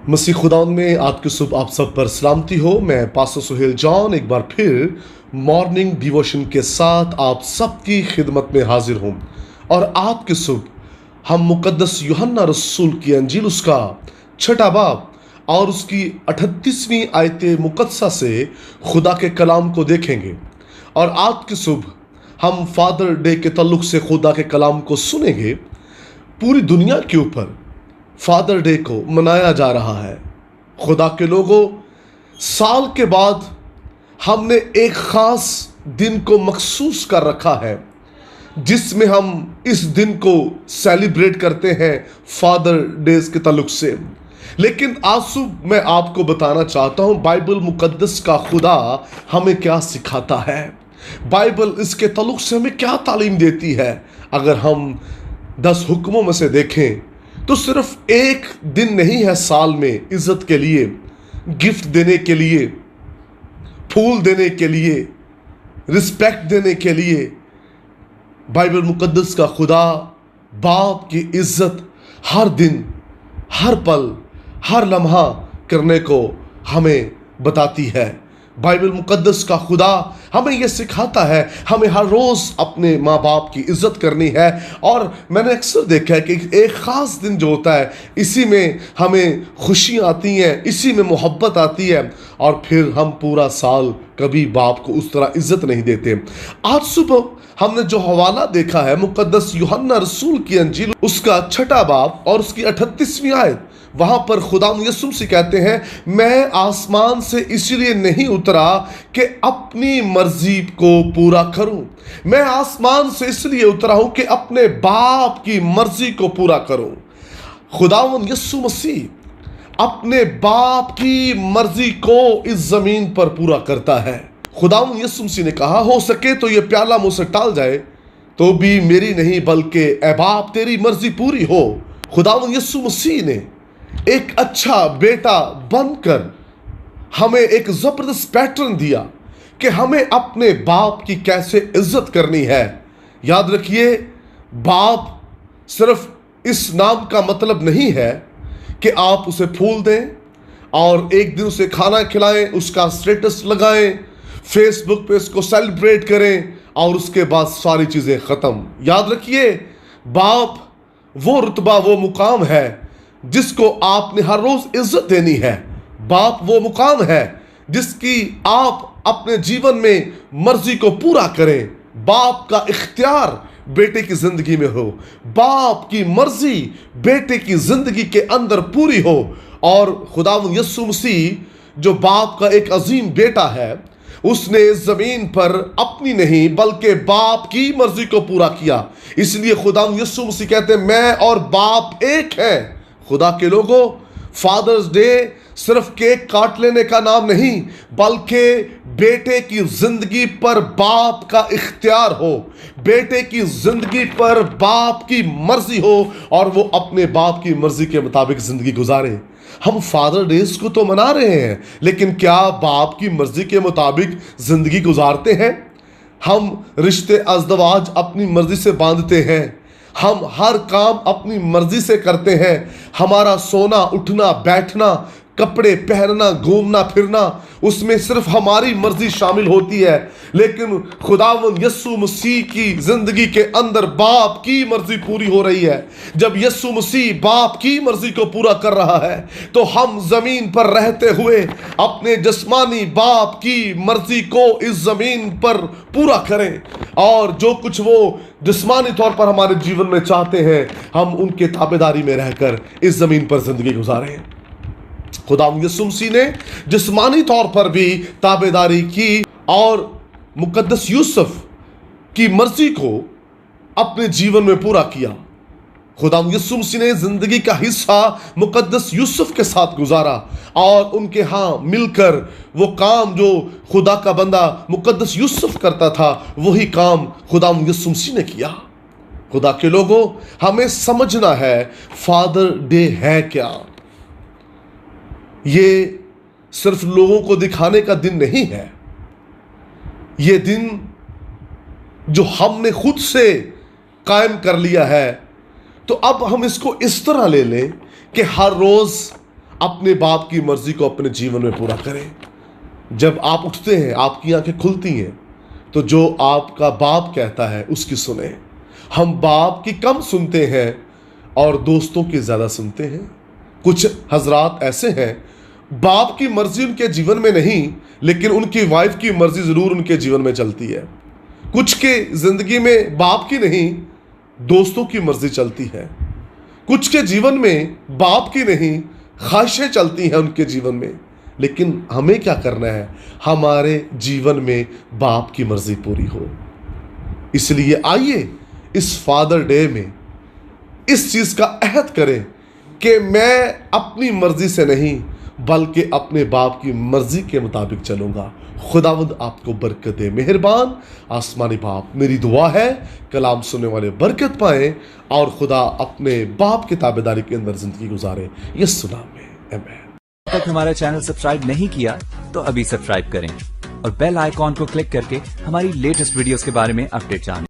मसीह खुदावन में आपकी सुबह आप सब पर सलामती हो। मैं पास्टर सुहेल जॉन एक बार फिर मॉर्निंग डिवोशन के साथ आप सबकी खिदमत में हाजिर हूँ। और आपकी सुबह हम मुकद्दस यूहन्ना रसूल की अंजील उसका 6 बाब और उसकी 38वीं आयत मुकद्दसा से खुदा के कलाम को देखेंगे। और आज की सुबह हम फादर डे के ताल्लुक से खुदा के कलाम को सुनेंगे। पूरी दुनिया के ऊपर फादर डे को मनाया जा रहा है। खुदा के लोगों, साल के बाद हमने एक ख़ास दिन को मखसूस कर रखा है जिसमें हम इस दिन को सेलिब्रेट करते हैं फादर डेज के ताल्लुक से। लेकिन आज सुबह मैं आपको बताना चाहता हूं बाइबल मुकद्दस का खुदा हमें क्या सिखाता है, बाइबल इसके ताल्लुक से हमें क्या तालीम देती है। अगर हम 10 हुक्मों में से देखें तो सिर्फ एक दिन नहीं है साल में इज्जत के लिए, गिफ्ट देने के लिए, फूल देने के लिए, रिस्पेक्ट देने के लिए। बाइबल मुकद्दस का खुदा बाप की इज्जत हर दिन, हर पल, हर लम्हा करने को हमें बताती है। बाइबल मुकद्दस का खुदा हमें यह सिखाता है हमें हर रोज़ अपने माँ बाप की इज्जत करनी है। और मैंने अक्सर देखा है कि एक ख़ास दिन जो होता है इसी में हमें खुशियाँ आती हैं, इसी में मोहब्बत आती है, और फिर हम पूरा साल कभी बाप को उस तरह इज्जत नहीं देते। आज सुबह हमने जो हवाला देखा है मुकद्दस यूहन्ना रसूल की अंजील उसका 6 बाब और उसकी 38वीं आयत, वहां पर खुदा यीशु मसीह कहते हैं, मैं आसमान से इसलिए नहीं उतरा कि अपनी मर्जी को पूरा करूं, मैं आसमान से इसलिए उतरा हूं कि अपने बाप की मर्जी को पूरा करूं। खुदावन यीशु मसीह अपने बाप की मर्जी को इस जमीन पर पूरा करता है। खुदावन यीशु मसीह ने कहा, हो सके तो यह प्याला मुझसे टाल जाए तो भी मेरी नहीं बल्कि ऐ बाप तेरी मर्जी पूरी हो। खुदावन यीशु मसीह ने एक अच्छा बेटा बनकर हमें एक जबरदस्त पैटर्न दिया कि हमें अपने बाप की कैसे इज्जत करनी है। याद रखिए, बाप सिर्फ इस नाम का मतलब नहीं है कि आप उसे फूल दें और एक दिन उसे खाना खिलाएं, उसका स्टेटस लगाएं, फेसबुक पे उसको सेलिब्रेट करें और उसके बाद सारी चीज़ें ख़त्म। याद रखिए, बाप वो रुतबा, वो मुकाम है जिसको आपने हर रोज इज्जत देनी है। बाप वो मुकाम है जिसकी आप अपने जीवन में मर्जी को पूरा करें। बाप का इख्तियार बेटे की जिंदगी में हो, बाप की मर्जी बेटे की जिंदगी के अंदर पूरी हो। और खुदावंद यीशु मसीह जो बाप का एक अजीम बेटा है, उसने इस जमीन पर अपनी नहीं बल्कि बाप की मर्जी को पूरा किया। इसलिए खुदावंद यीशु मसीह कहते हैं, मैं और बाप एक है। खुदा के लोगों, फादर्स डे सिर्फ केक काट लेने का नाम नहीं बल्कि बेटे की जिंदगी पर बाप का इख्तियार हो, बेटे की जिंदगी पर बाप की मर्जी हो और वो अपने बाप की मर्जी के मुताबिक जिंदगी गुजारे। हम फादर डेज को तो मना रहे हैं, लेकिन क्या बाप की मर्जी के मुताबिक जिंदगी गुजारते हैं? हम रिश्ते अज़दवाज अपनी मर्जी से बांधते हैं, हम हर काम अपनी मर्जी से करते हैं। हमारा सोना, उठना, बैठना, कपड़े पहनना, घूमना फिरना, उसमें सिर्फ हमारी मर्जी शामिल होती है। लेकिन खुदावंद यीशु मसीह की जिंदगी के अंदर बाप की मर्जी पूरी हो रही है। जब यीशु मसीह बाप की मर्जी को पूरा कर रहा है तो हम जमीन पर रहते हुए अपने जिस्मानी बाप की मर्जी को इस जमीन पर पूरा करें, और जो कुछ वो जिस्मानी तौर पर हमारे जीवन में चाहते हैं हम उनके ताबेदारी में रहकर इस जमीन पर जिंदगी गुजारें। खुदावंद यीशु मसीह ने जिस्मानी तौर पर भी ताबेदारी की और मुकद्दस यूसुफ की मर्जी को अपने जीवन में पूरा किया। खुदावंद यीशु मसीह ने जिंदगी का हिस्सा मुकद्दस यूसुफ के साथ गुजारा और उनके यहाँ मिलकर वो काम जो खुदा का बंदा मुकद्दस यूसुफ करता था वही काम खुदावंद यीशु मसीह ने किया। खुदा के लोगों, हमें समझना है फादर डे है क्या। ये सिर्फ लोगों को दिखाने का दिन नहीं है, ये दिन जो हमने खुद से कायम कर लिया है। तो अब हम इसको इस तरह ले लें कि हर रोज अपने बाप की मर्जी को अपने जीवन में पूरा करें। जब आप उठते हैं, आपकी आंखें खुलती हैं, तो जो आपका बाप कहता है उसकी सुने। हम बाप की कम सुनते हैं और दोस्तों की ज़्यादा सुनते हैं। कुछ हजरात ऐसे हैं, बाप की मर्जी उनके जीवन में नहीं, लेकिन उनकी वाइफ की मर्जी ज़रूर उनके जीवन में चलती है। कुछ के ज़िंदगी में बाप की नहीं, दोस्तों की मर्जी चलती है। कुछ के जीवन में बाप की नहीं, ख्वाहिशें चलती हैं उनके जीवन में। लेकिन हमें क्या करना है? हमारे जीवन में बाप की मर्जी पूरी हो। इसलिए आइए इस फादर डे में इस चीज का अहद करें कि मैं अपनी मर्जी से नहीं बल्कि अपने बाप की मर्जी के मुताबिक चलूंगा। खुदावंद आपको बरकत दे। मेहरबान आसमानी बाप, मेरी दुआ है कलाम सुनने वाले बरकत पाएं और खुदा अपने बाप की ताबेदारी के अंदर जिंदगी गुजारे। यीशु नाम में आमीन। अब तक हमारा चैनल सब्सक्राइब नहीं किया तो अभी सब्सक्राइब करें और बेल आइकॉन को क्लिक करके हमारी लेटेस्ट वीडियोस के बारे में अपडेट जानें।